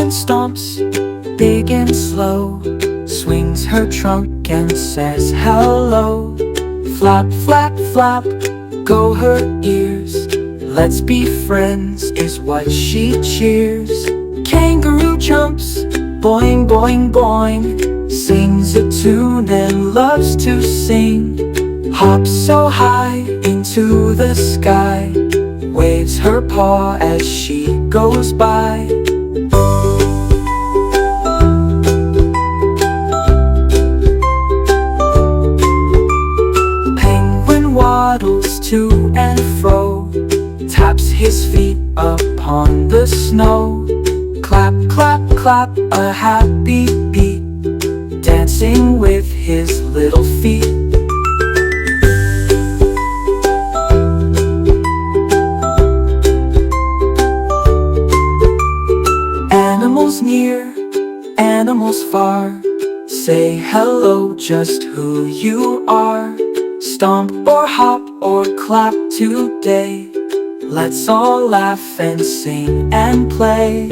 and stomps, big and slow, swings her trunk and says hello. Flap, flap, flap, go her ears, let's be friends is what she cheers. Kangaroo jumps, boing, boing, boing, sings a tune and loves to sing. Hops so high into the sky, waves her paw as she goes by. Penguin waddles to and fro, taps his feet upon the snow. Clap, clap, clap, a happy beat, dancing with his little feet. Animals near, animals far, say hello just who you are. Stomp or hop or clap today, let's all laugh and sing and play.